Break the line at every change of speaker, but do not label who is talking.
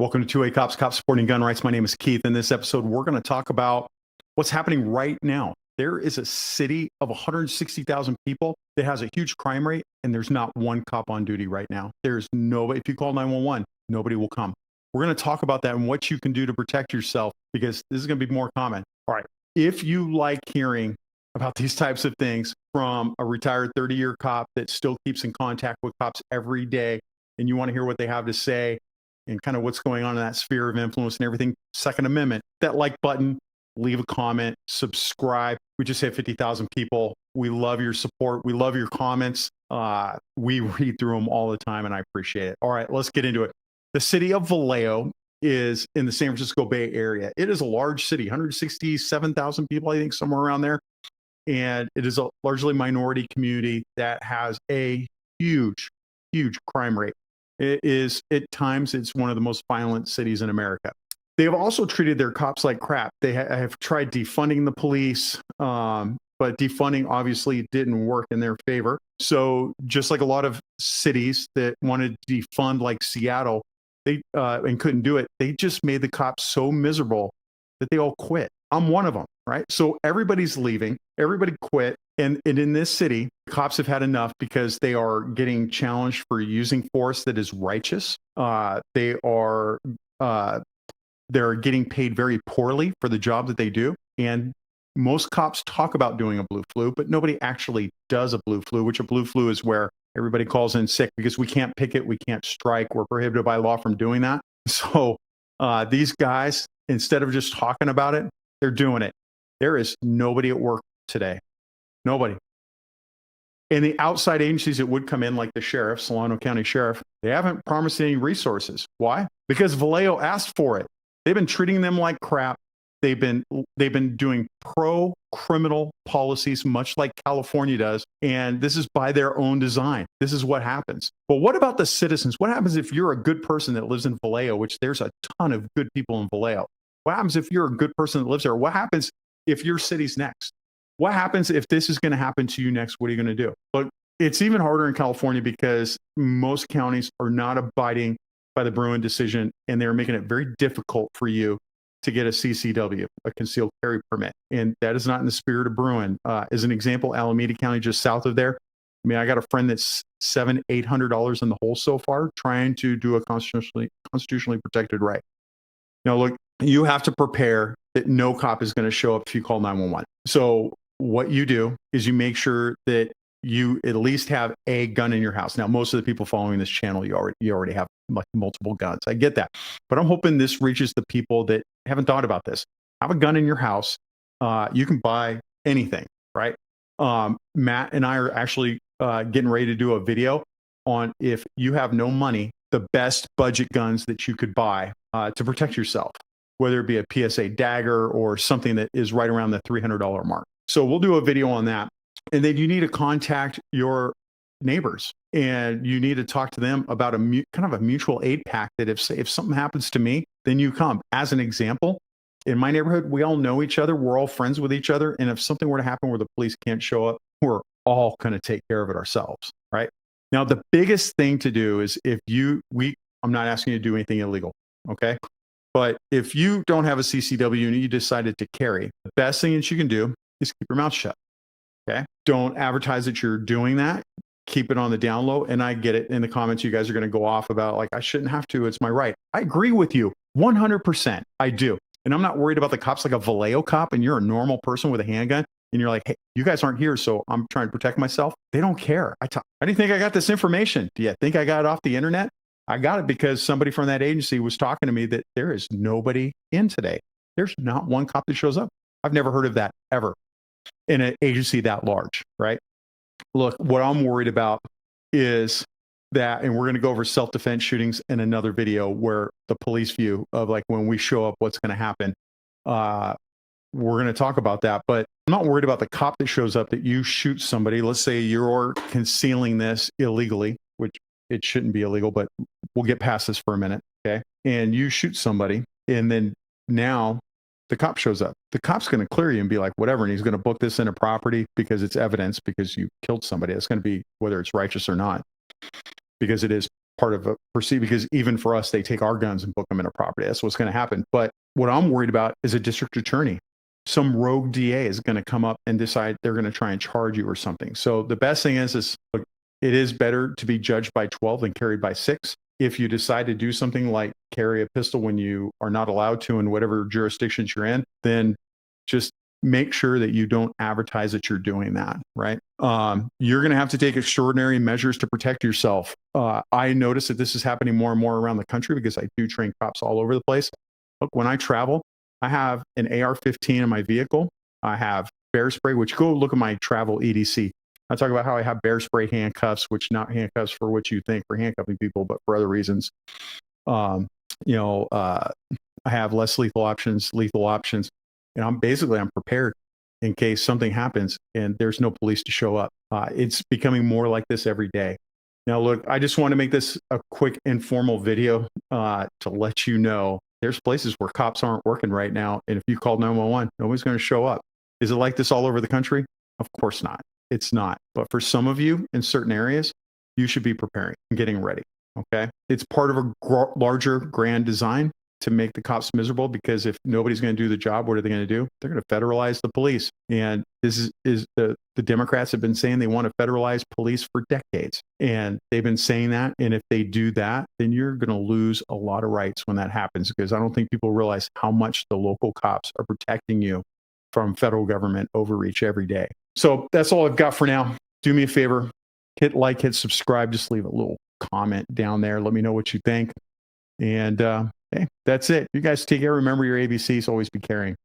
Welcome to 2A Cops, Cops Supporting Gun Rights. My name is Keith. In this episode, we're going to talk about what's happening right now. There is a city of 160,000 people that has a huge crime rate, and there's not one cop on duty right now. There's nobody. If you call 911, nobody will come. We're going to talk about that and what you can do to protect yourself, because this is going to be more common. All right. If you like hearing about these types of things from a retired 30-year cop that still keeps in contact with cops every day, and you want to hear what they have to say, and kind of what's going on in that sphere of influence and everything, Second Amendment, that like button, leave a comment, subscribe. We just hit 50,000 people. We love your support. We love your comments. We read through them all the time, and I appreciate it. All right, let's get into it. The city of Vallejo is in the San Francisco Bay Area. It is a large city, 167,000 people, I think, somewhere around there. And it is a largely minority community that has a huge, huge crime rate. It is, at times, it's one of the most violent cities in America. They have also treated their cops like crap. They have tried defunding the police, but defunding obviously didn't work in their favor. So just like a lot of cities that wanted to defund, like Seattle, they and couldn't do it, they just made the cops so miserable that they all quit. I'm one of them, right? So everybody's leaving, everybody quit. And in this city, cops have had enough because they are getting challenged for using force that is righteous. They're getting paid very poorly for the job that they do. And most cops talk about doing a blue flu, but nobody actually does a blue flu, which a blue flu is where everybody calls in sick because we can't picket, we can't strike, we're prohibited by law from doing that. So these guys, instead of just talking about it, they're doing it. There is nobody at work today. Nobody. And the outside agencies that would come in, like the sheriff, Solano County Sheriff, they haven't promised any resources. Why? Because Vallejo asked for it. They've been treating them like crap. They've been doing pro-criminal policies, much like California does. And this is by their own design. This is what happens. But what about the citizens? What happens if you're a good person that lives in Vallejo, which there's a ton of good people in Vallejo? What happens if you're a good person that lives there? What happens if your city's next? What happens if this is going to happen to you next? What are you going to do? But it's even harder in California because most counties are not abiding by the Bruin decision, and they're making it very difficult for you to get a CCW, a concealed carry permit. And that is not in the spirit of Bruin. As an example, Alameda County, just south of there, I mean, I got a friend that's $700-800 in the hole so far trying to do a constitutionally protected right. Now, look, you have to prepare that no cop is going to show up if you call 911. So what you do is you make sure that you at least have a gun in your house. Now, most of the people following this channel, you already have like multiple guns. I get that. But I'm hoping this reaches the people that haven't thought about this. Have a gun in your house. You can buy anything, right? Matt and I are actually getting ready to do a video on, if you have no money, the best budget guns that you could buy to protect yourself, whether it be a PSA dagger or something that is right around the $300 mark. So we'll do a video on that. And then you need to contact your neighbors, and you need to talk to them about kind of a mutual aid pact that if something happens to me, then you come. As an example, in my neighborhood, we all know each other. We're all friends with each other. And if something were to happen where the police can't show up, we're all going to take care of it ourselves, right? Now, the biggest thing to do is I'm not asking you to do anything illegal, okay? But if you don't have a CCW and you decided to carry, the best thing that you can do is keep your mouth shut. Okay. Don't advertise that you're doing that. Keep it on the down low. And I get it. In the comments, you guys are going to go off about, like, I shouldn't have to. It's my right. I agree with you 100%. I do. And I'm not worried about the cops, like a Vallejo cop, and you're a normal person with a handgun. And you're like, hey, you guys aren't here, so I'm trying to protect myself. They don't care. How do you think I got this information? Do you think I got it off the internet? I got it because somebody from that agency was talking to me that there is nobody in today. There's not one cop that shows up. I've never heard of that ever in an agency that large, right? Look, what I'm worried about is that, and we're going to go over self-defense shootings in another video, where the police view of, like, when we show up, what's going to happen. We're going to talk about that, but I'm not worried about the cop that shows up, that you shoot somebody. Let's say you're concealing this illegally, which it shouldn't be illegal, but we'll get past this for a minute, okay? And you shoot somebody, and then now the cop shows up. The cop's going to clear you and be like, whatever, and he's going to book this into property because it's evidence, because you killed somebody. It's going to be, whether it's righteous or not, because it is part of a proceed, because even for us, they take our guns and book them in a property. That's what's going to happen. But what I'm worried about is a district attorney. Some rogue DA is going to come up and decide they're going to try and charge you or something. So the best thing is look, it is better to be judged by 12 than carried by 6. If you decide to do something like carry a pistol when you are not allowed to in whatever jurisdictions you're in, then just make sure that you don't advertise that you're doing that, right? You're going to have to take extraordinary measures to protect yourself. I notice that this is happening more and more around the country because I do train cops all over the place. Look, when I travel, I have an AR-15 in my vehicle. I have bear spray, which go look at my travel EDC. I talk about how I have bear spray handcuffs, which not handcuffs for what you think for handcuffing people, but for other reasons. I have less lethal options, and I'm prepared in case something happens and there's no police to show up. It's becoming more like this every day. Now, look, I just want to make this a quick informal video to let you know there's places where cops aren't working right now. And if you call 911, nobody's going to show up. Is it like this all over the country? Of course not. It's not. But for some of you in certain areas, you should be preparing and getting ready. Okay. It's part of a larger grand design to make the cops miserable, because if nobody's going to do the job, what are they going to do? They're going to federalize the police. And this is the Democrats have been saying they want to federalize police for decades. And they've been saying that. And if they do that, then you're going to lose a lot of rights when that happens, because I don't think people realize how much the local cops are protecting you from federal government overreach every day. So that's all I've got for now. Do me a favor, hit like, hit subscribe, just leave a little comment down there. Let me know what you think. And hey, that's it. You guys take care. Remember your ABCs. Always be caring.